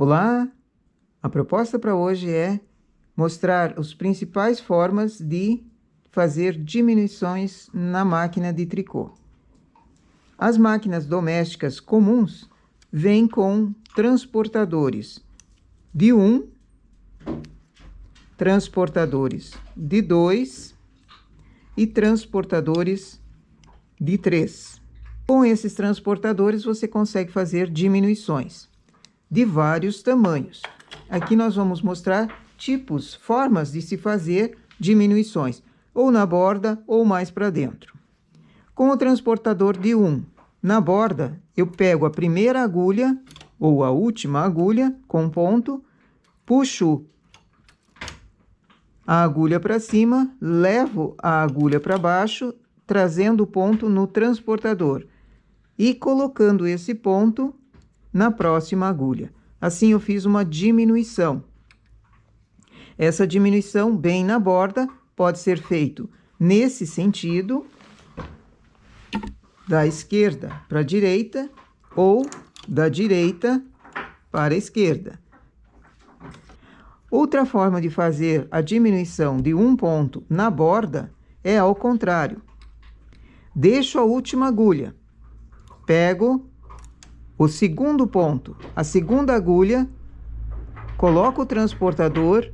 Olá! A proposta para hoje é mostrar as principais formas de fazer diminuições na máquina de tricô. As máquinas domésticas comuns vêm com transportadores de 1, transportadores de 2 e transportadores de 3. Com esses transportadores você consegue fazer diminuições de vários tamanhos. Aqui nós vamos mostrar tipos, formas de se fazer diminuições, ou na borda ou mais para dentro. Com o transportador de 1, na borda, eu pego a primeira agulha, ou a última agulha, com ponto, puxo a agulha para cima, levo a agulha para baixo, trazendo o ponto no transportador e colocando esse ponto na próxima agulha. Assim eu fiz uma diminuição. Essa diminuição bem na borda pode ser feito nesse sentido, da esquerda para a direita ou da direita para a esquerda. Outra forma de fazer a diminuição de um ponto na borda é ao contrário. Deixo a última agulha, pego o segundo ponto, a segunda agulha, coloco o transportador,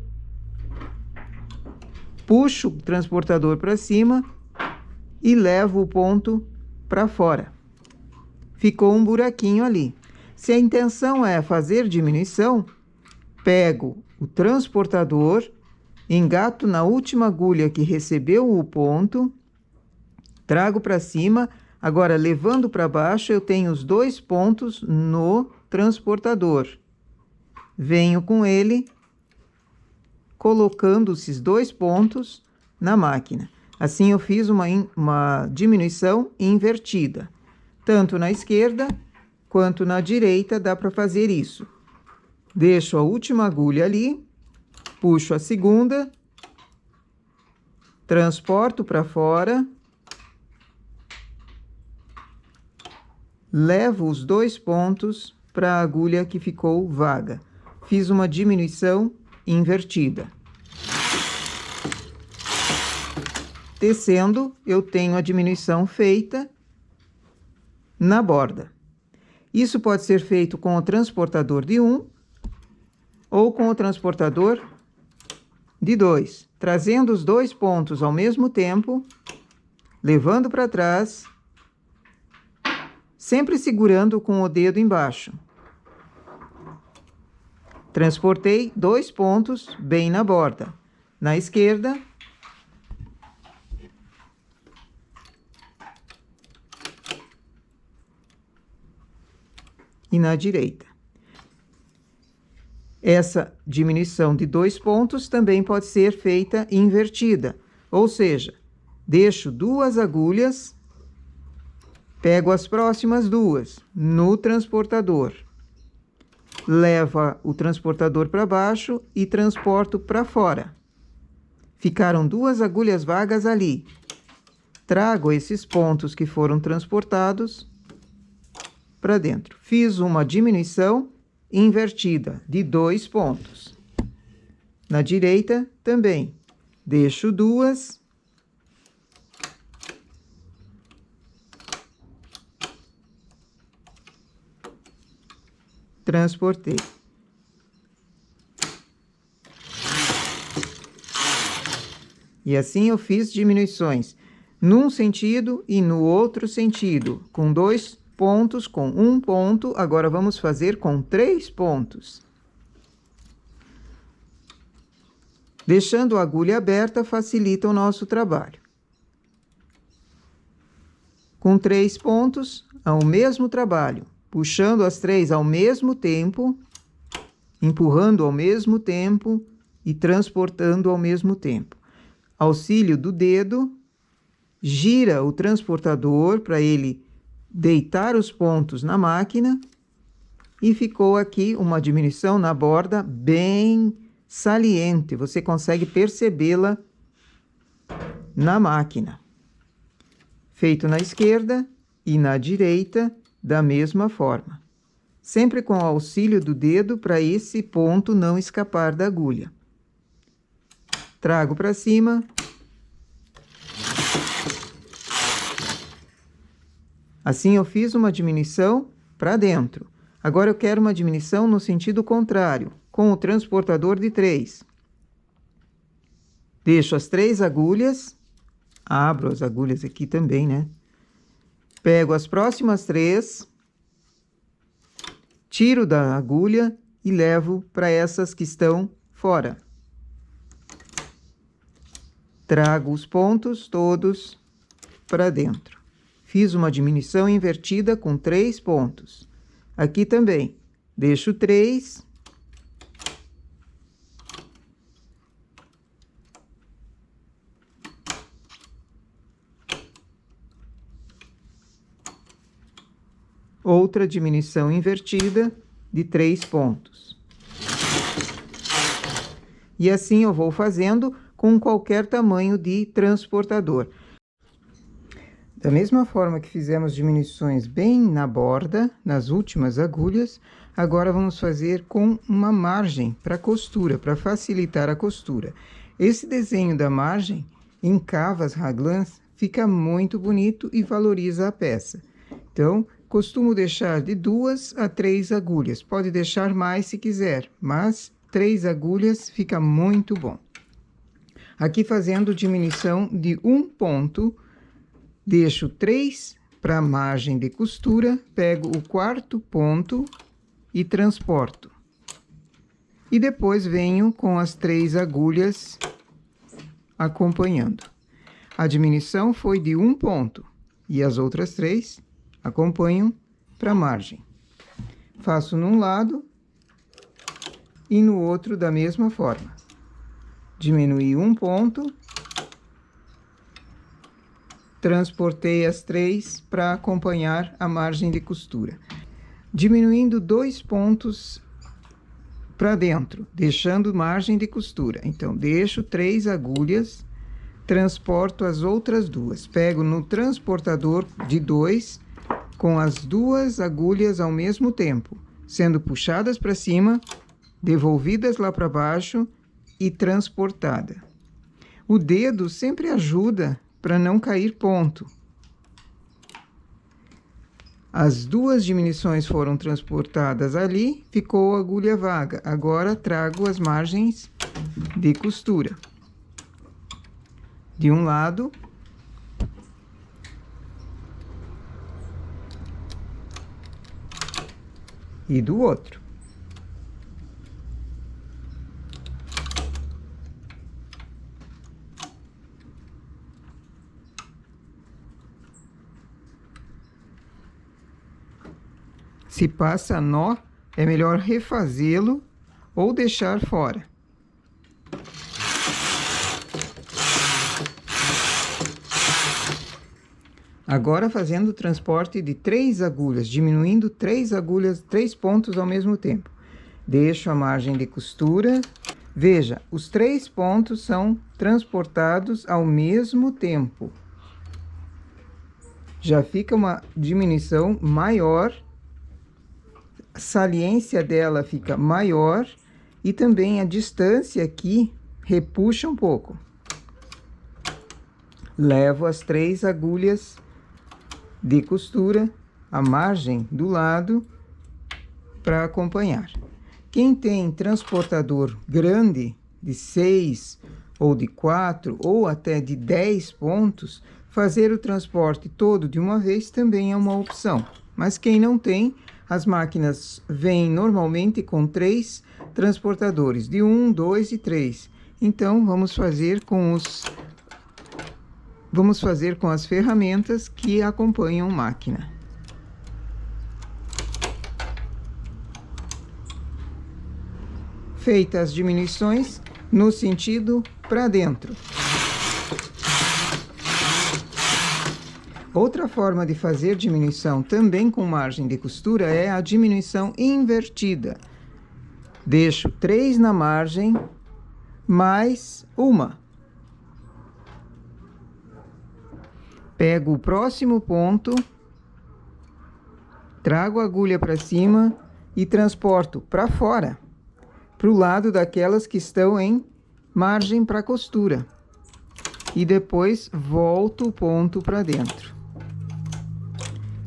puxo o transportador para cima e levo o ponto para fora. Ficou um buraquinho ali. Se a intenção é fazer diminuição, pego o transportador, engato na última agulha que recebeu o ponto, trago para cima. Agora, levando para baixo, eu tenho os dois pontos no transportador. Venho com ele, colocando esses dois pontos na máquina. Assim, eu fiz uma diminuição invertida. Tanto na esquerda quanto na direita dá para fazer isso. Deixo a última agulha ali, puxo a segunda, transporto para fora, levo os dois pontos para a agulha que ficou vaga. Fiz uma diminuição invertida. Descendo, eu tenho a diminuição feita na borda. Isso pode ser feito com o transportador de 1 ou com o transportador de 2, trazendo os dois pontos ao mesmo tempo, levando para trás, sempre segurando com o dedo embaixo. Transportei dois pontos bem na borda, na esquerda e na direita. Essa diminuição de dois pontos também pode ser feita invertida, ou seja, deixo duas agulhas, pego as próximas duas no transportador, levo o transportador para baixo e transporto para fora. Ficaram duas agulhas vagas ali. Trago esses pontos que foram transportados para dentro. Fiz uma diminuição invertida de dois pontos. Na direita também. Deixo duas. Transportei. E assim eu fiz diminuições num sentido e no outro sentido, com dois pontos, com um ponto. Agora vamos fazer com 3 pontos. Deixando a agulha aberta facilita o nosso trabalho. Com 3 pontos, ao mesmo trabalho. Puxando as 3 ao mesmo tempo, empurrando ao mesmo tempo e transportando ao mesmo tempo. Auxílio do dedo, gira o transportador para ele deitar os pontos na máquina e ficou aqui uma diminuição na borda bem saliente. Você consegue percebê-la na máquina. Feito na esquerda e na direita da mesma forma. sempre com o auxílio do dedo para esse ponto não escapar da agulha. Trago para cima. Assim eu fiz uma diminuição para dentro. Agora eu quero uma diminuição no sentido contrário, com o transportador de 3. Deixo as 3 agulhas, abro as agulhas aqui também, né? Pego as próximas 3, tiro da agulha e levo para essas que estão fora. Trago os pontos todos para dentro. Fiz uma diminuição invertida com 3 pontos. Aqui também, deixo 3. Outra diminuição invertida de 3 pontos. E assim eu vou fazendo com qualquer tamanho de transportador. Da mesma forma que fizemos diminuições bem na borda, nas últimas agulhas, agora vamos fazer com uma margem para costura, para facilitar a costura. Esse desenho da margem em cavas raglãs fica muito bonito e valoriza a peça. Então, costumo deixar de 2 a 3 agulhas. Pode deixar mais se quiser, mas 3 agulhas fica muito bom. Aqui fazendo diminuição de 1 ponto, deixo 3 para a margem de costura, pego o 4º ponto e transporto. E depois venho com as 3 agulhas acompanhando. A diminuição foi de 1 ponto e as outras 3 acompanham para a margem. Faço num lado e no outro da mesma forma. Diminui 1 ponto. Transportei as 3 para acompanhar a margem de costura. Diminuindo 2 pontos para dentro, deixando margem de costura. Então, deixo 3 agulhas, transporto as outras 2. Pego no transportador de 2, com as 2 agulhas ao mesmo tempo, sendo puxadas para cima, devolvidas lá para baixo e transportada. O dedo sempre ajuda para não cair ponto. As 2 diminuições foram transportadas ali, ficou a agulha vaga. Agora trago as margens de costura. De um lado e do outro. Se passa nó, é melhor refazê-lo ou deixar fora. Agora fazendo o transporte de 3 agulhas, diminuindo 3 agulhas, 3 pontos ao mesmo tempo. Deixo a margem de costura. Veja, os 3 pontos são transportados ao mesmo tempo. Já fica uma diminuição maior. A saliência dela fica maior e também a distância aqui repuxa um pouco. Levo as 3 agulhas de costura, a margem do lado, para acompanhar. Quem tem transportador grande, de 6 ou de 4 ou até de 10 pontos, fazer o transporte todo de uma vez também é uma opção. Mas quem não tem, as máquinas vêm normalmente com 3 transportadores, de 1, 2 e 3. Então, vamos fazer com as ferramentas que acompanham a máquina. Feitas as diminuições no sentido para dentro. Outra forma de fazer diminuição também com margem de costura é a diminuição invertida. Deixo 3 na margem, mais uma. Pego o próximo ponto, trago a agulha para cima e transporto para fora, para o lado daquelas que estão em margem para costura. E depois volto o ponto para dentro.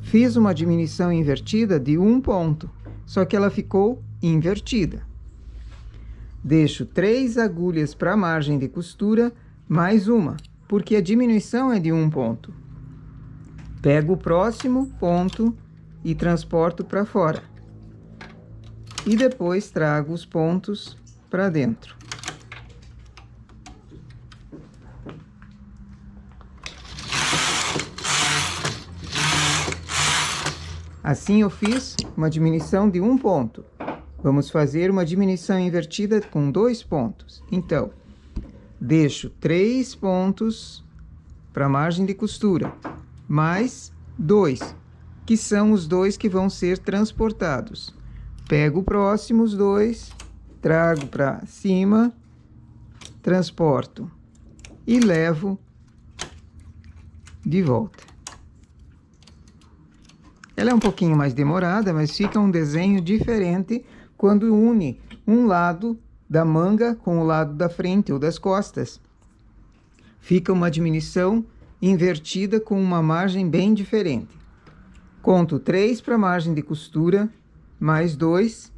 Fiz uma diminuição invertida de 1 ponto, só que ela ficou invertida. Deixo 3 agulhas para a margem de costura, mais uma, porque a diminuição é de 1 ponto. Pego o próximo ponto e transporto para fora. E depois trago os pontos para dentro. Assim eu fiz uma diminuição de 1 ponto. Vamos fazer uma diminuição invertida com 2 pontos. Então, deixo 3 pontos para a margem de costura, mais 2, que são os 2 que vão ser transportados. Pego o próximo, os 2, trago para cima, transporto e levo de volta. Ela é um pouquinho mais demorada, mas fica um desenho diferente quando une um lado da manga com o lado da frente ou das costas. Fica uma diminuição invertida com uma margem bem diferente. Conto 3 para a margem de costura, mais 2,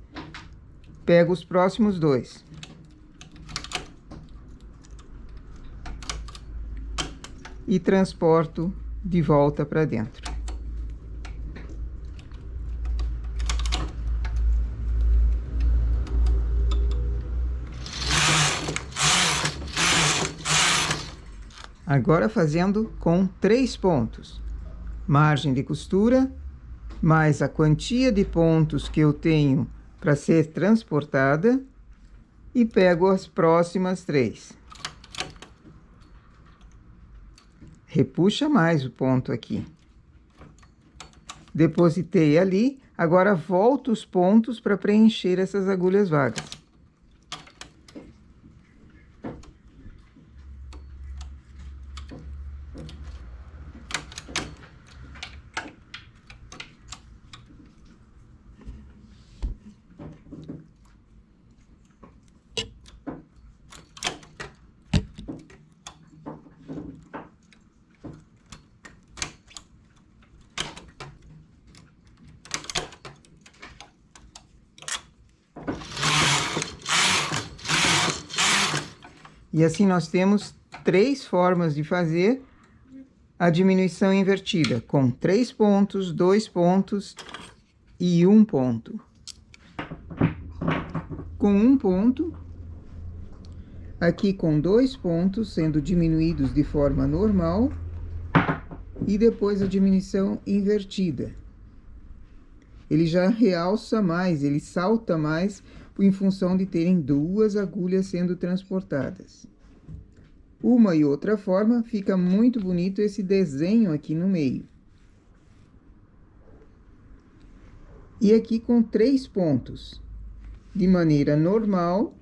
pego os próximos 2. E transporto de volta para dentro. Agora fazendo com 3 pontos. Margem de costura, mais a quantia de pontos que eu tenho para ser transportada, e pego as próximas 3. Repuxa mais o ponto aqui. Depositei ali, agora volto os pontos para preencher essas agulhas vagas. E assim nós temos 3 formas de fazer a diminuição invertida, com 3 pontos, 2 pontos e 1 ponto. Com 1 ponto, aqui com 2 pontos sendo diminuídos de forma normal, e depois a diminuição invertida. Ele já realça mais, ele salta mais, em função de terem 2 agulhas sendo transportadas. Uma e outra forma, fica muito bonito esse desenho aqui no meio. E aqui com 3 pontos, de maneira normal.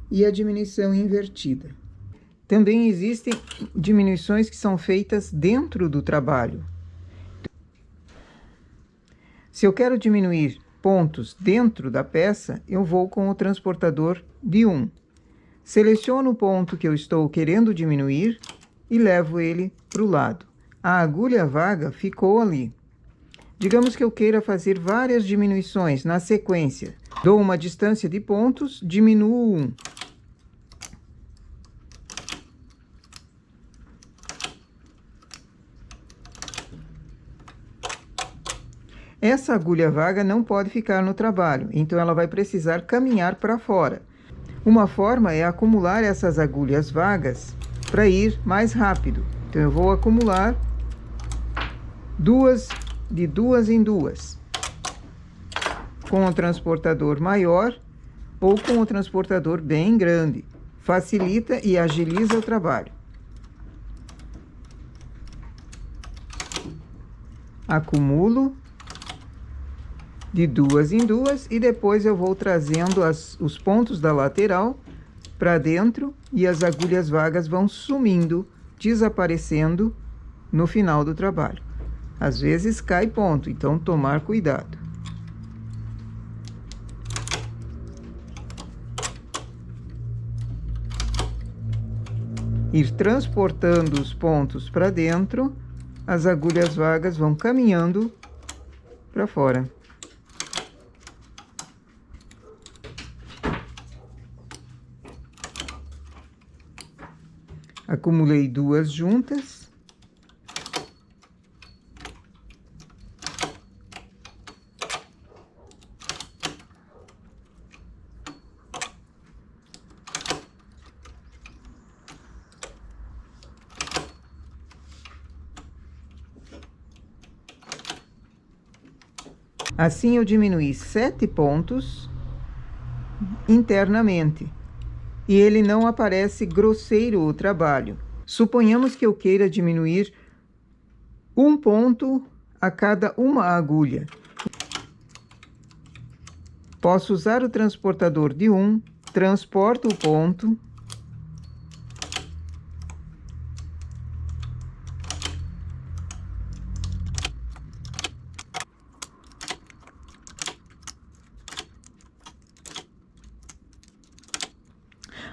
E a diminuição invertida. Também existem diminuições que são feitas dentro do trabalho. Se eu quero diminuir pontos dentro da peça, eu vou com o transportador de 1. Seleciono o ponto que eu estou querendo diminuir e levo ele para o lado. A agulha vaga ficou ali. Digamos que eu queira fazer várias diminuições na sequência. Dou uma distância de pontos, diminuo 1. Essa agulha vaga não pode ficar no trabalho, então ela vai precisar caminhar para fora. Uma forma é acumular essas agulhas vagas para ir mais rápido. Então, eu vou acumular de 2 em 2, com o transportador maior ou com o transportador bem grande. Facilita e agiliza o trabalho. Acumulo de 2 em 2 e depois eu vou trazendo os pontos da lateral para dentro e as agulhas vagas vão sumindo, desaparecendo no final do trabalho. Às vezes cai ponto, então tomar cuidado. Ir transportando os pontos para dentro, as agulhas vagas vão caminhando para fora. Acumulei 2 juntas. Assim, eu diminuí 7 pontos internamente. E ele não aparece grosseiro o trabalho. Suponhamos que eu queira diminuir 1 ponto a cada uma agulha. Posso usar o transportador de 1, transporto o ponto.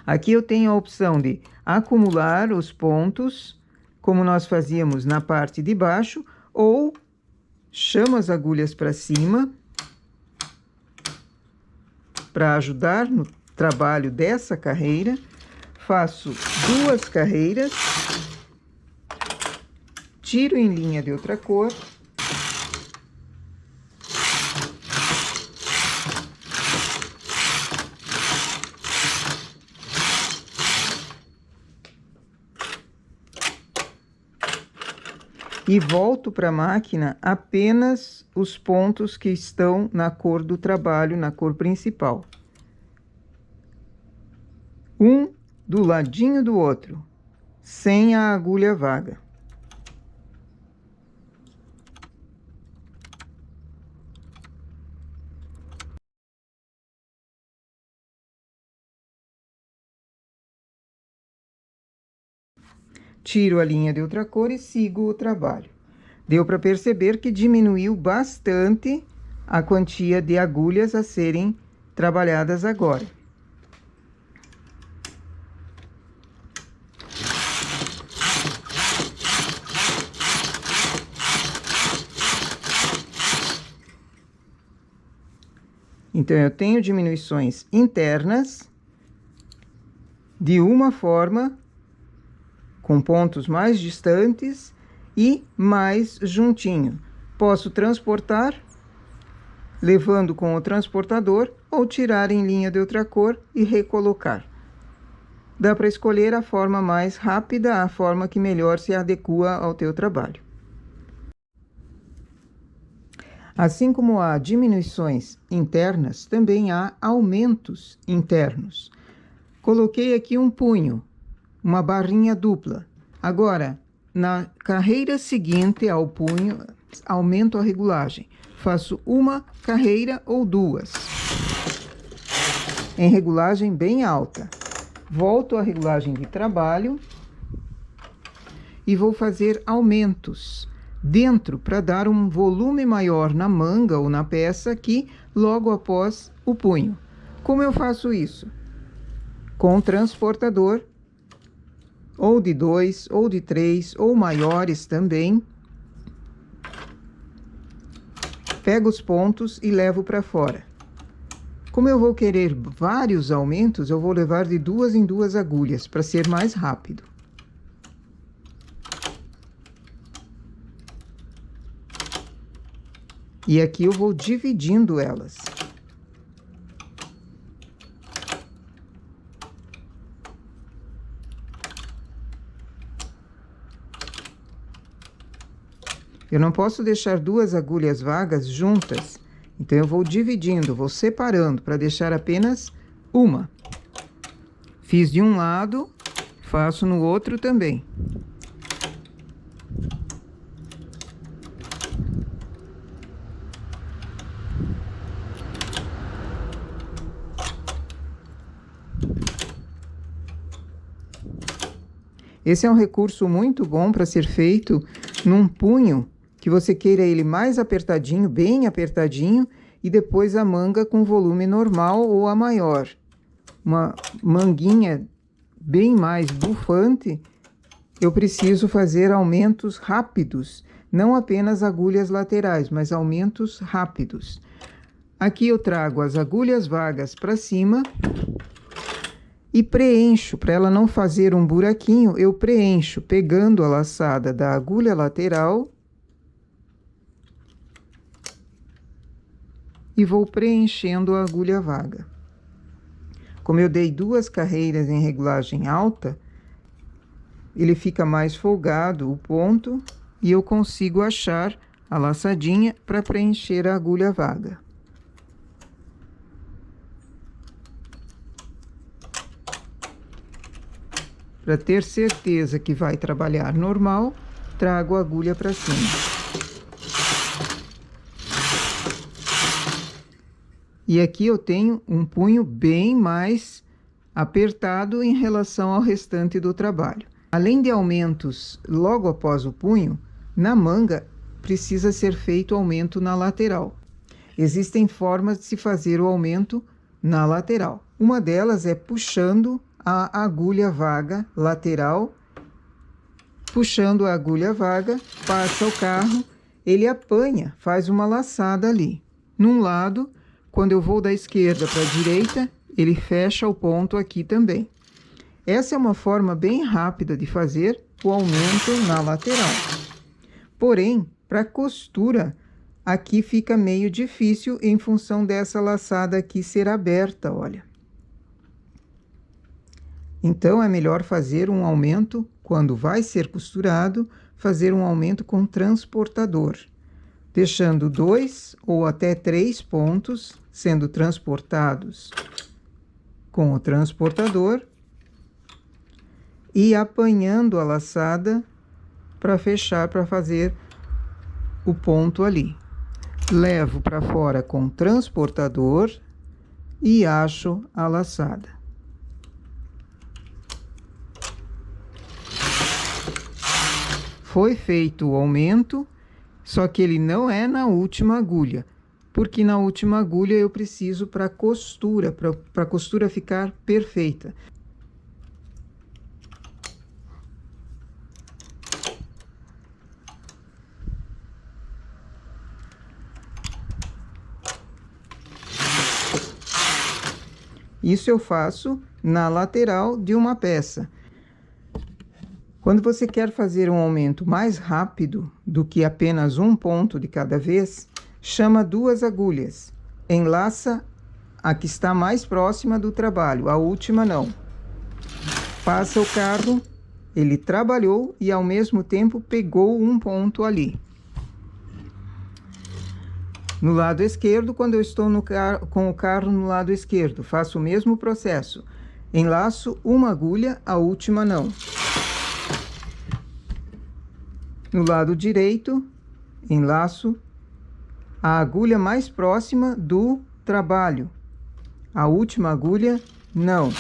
Aqui eu tenho a opção de acumular os pontos, como nós fazíamos na parte de baixo, ou chamo as agulhas para cima, para ajudar no trabalho dessa carreira. Faço 2 carreiras, tiro em linha de outra cor. E volto para a máquina apenas os pontos que estão na cor do trabalho, na cor principal. Um do ladinho do outro, sem a agulha vaga. Tiro a linha de outra cor e sigo o trabalho. Deu para perceber que diminuiu bastante a quantia de agulhas a serem trabalhadas agora. Então, eu tenho diminuições internas de uma forma, com pontos mais distantes e mais juntinho. Posso transportar, levando com o transportador, ou tirar em linha de outra cor e recolocar. Dá para escolher a forma mais rápida, a forma que melhor se adequa ao teu trabalho. Assim como há diminuições internas, também há aumentos internos. Coloquei aqui um punho, uma barrinha dupla. Agora, na carreira seguinte ao punho, aumento a regulagem. Faço uma carreira ou 2. Em regulagem bem alta. Volto à regulagem de trabalho e vou fazer aumentos dentro para dar um volume maior na manga ou na peça aqui, logo após o punho. Como eu faço isso? Com o transportador, ou de 2, ou de 3, ou maiores também. Pego os pontos e levo para fora. Como eu vou querer vários aumentos, eu vou levar de 2 em 2 agulhas, para ser mais rápido. E aqui eu vou dividindo elas. Eu não posso deixar 2 agulhas vagas juntas, então eu vou dividindo, vou separando para deixar apenas uma. Fiz de um lado, faço no outro também. Esse é um recurso muito bom para ser feito num punho que você queira ele mais apertadinho, bem apertadinho, e depois a manga com volume normal ou a maior. Uma manguinha bem mais bufante, eu preciso fazer aumentos rápidos, não apenas agulhas laterais, mas aumentos rápidos. Aqui eu trago as agulhas vagas para cima e preencho, para ela não fazer um buraquinho, eu preencho pegando a laçada da agulha lateral e vou preenchendo a agulha vaga. Como eu dei 2 carreiras em regulagem alta, ele fica mais folgado o ponto e eu consigo achar a laçadinha para preencher a agulha vaga. Para ter certeza que vai trabalhar normal, trago a agulha para cima. E aqui eu tenho um punho bem mais apertado em relação ao restante do trabalho. Além de aumentos logo após o punho, na manga precisa ser feito aumento na lateral. Existem formas de se fazer o aumento na lateral. Uma delas é puxando a agulha vaga lateral, puxando a agulha vaga, passa o carro, ele apanha, faz uma laçada ali. Num lado, quando eu vou da esquerda para a direita, ele fecha o ponto aqui também. Essa é uma forma bem rápida de fazer o aumento na lateral. Porém, para costura, aqui fica meio difícil em função dessa laçada aqui ser aberta, olha. Então, é melhor fazer um aumento, quando vai ser costurado, fazer um aumento com transportador, deixando 2 ou até 3 pontos sendo transportados com o transportador e apanhando a laçada para fechar, para fazer o ponto ali. Levo para fora com o transportador e acho a laçada. Foi feito o aumento, só que ele não é na última agulha, porque na última agulha eu preciso para costura, para a costura ficar perfeita. Isso eu faço na lateral de uma peça. Quando você quer fazer um aumento mais rápido do que apenas um ponto de cada vez, chama 2 agulhas, enlaça a que está mais próxima do trabalho, a última não. Passa o carro, ele trabalhou e ao mesmo tempo pegou um ponto ali. No lado esquerdo, quando eu estou com o carro no lado esquerdo, faço o mesmo processo. Enlaço uma agulha, a última não. No lado direito, enlaço a agulha mais próxima do trabalho. A última agulha, não.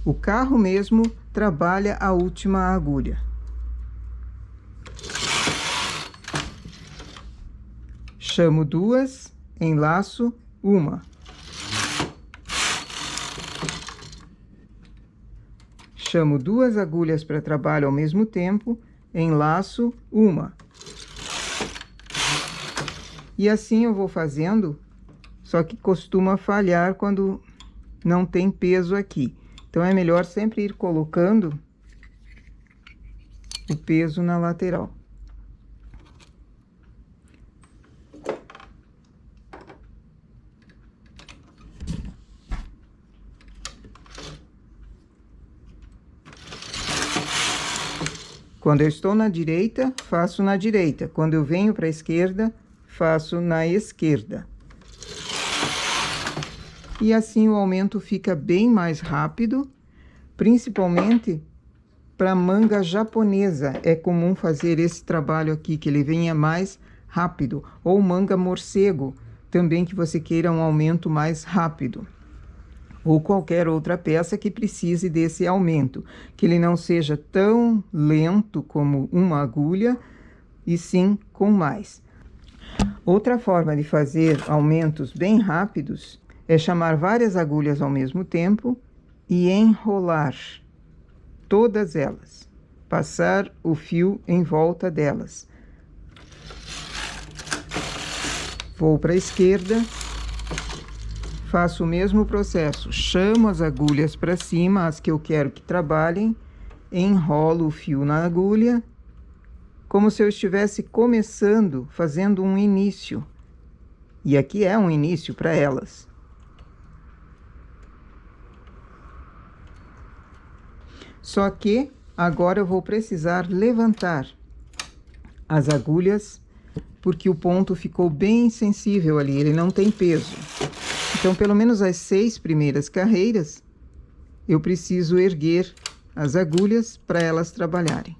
O carro mesmo trabalha a última agulha. Chamo 2, enlaço uma. Chamo 2 agulhas para trabalho ao mesmo tempo, enlaço uma. E assim eu vou fazendo, só que costuma falhar quando não tem peso aqui. Então, é melhor sempre ir colocando o peso na lateral. Quando eu estou na direita, faço na direita. Quando eu venho para a esquerda, faço na esquerda. E assim o aumento fica bem mais rápido, principalmente para manga japonesa. É comum fazer esse trabalho aqui, que ele venha mais rápido. Ou manga morcego, também que você queira um aumento mais rápido. ou qualquer outra peça que precise desse aumento, que ele não seja tão lento como uma agulha, e sim com mais. Outra forma de fazer aumentos bem rápidos é chamar várias agulhas ao mesmo tempo e enrolar todas elas, passar o fio em volta delas. Vou para a esquerda, faço o mesmo processo, chamo as agulhas para cima, as que eu quero que trabalhem, enrolo o fio na agulha, como se eu estivesse começando, fazendo um início. E aqui é um início para elas. Só que agora eu vou precisar levantar as agulhas, porque o ponto ficou bem sensível ali, ele não tem peso. Então, pelo menos as 6 primeiras carreiras, eu preciso erguer as agulhas para elas trabalharem.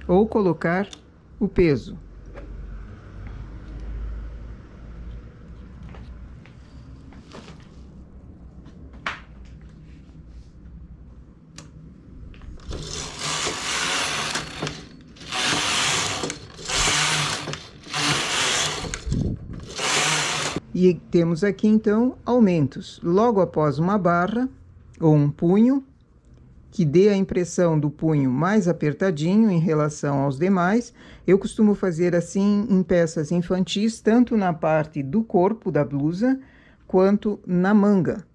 Ou colocar o peso. E temos aqui, então, aumentos. Logo após uma barra ou um punho, que dê a impressão do punho mais apertadinho em relação aos demais. Eu costumo fazer assim em peças infantis, tanto na parte do corpo da blusa, quanto na manga.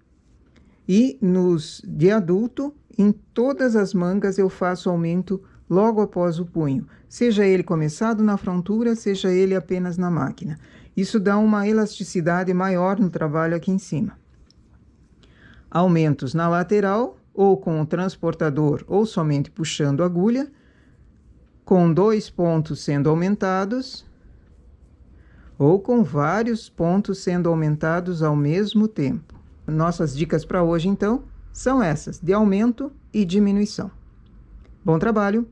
E nos de adulto, em todas as mangas eu faço aumento logo após o punho, seja ele começado na frontura, seja ele apenas na máquina. Isso dá uma elasticidade maior no trabalho aqui em cima. Aumentos na lateral, ou com o transportador, ou somente puxando a agulha, com 2 pontos sendo aumentados, ou com vários pontos sendo aumentados ao mesmo tempo. Nossas dicas para hoje, então, são essas, de aumento e diminuição. Bom trabalho!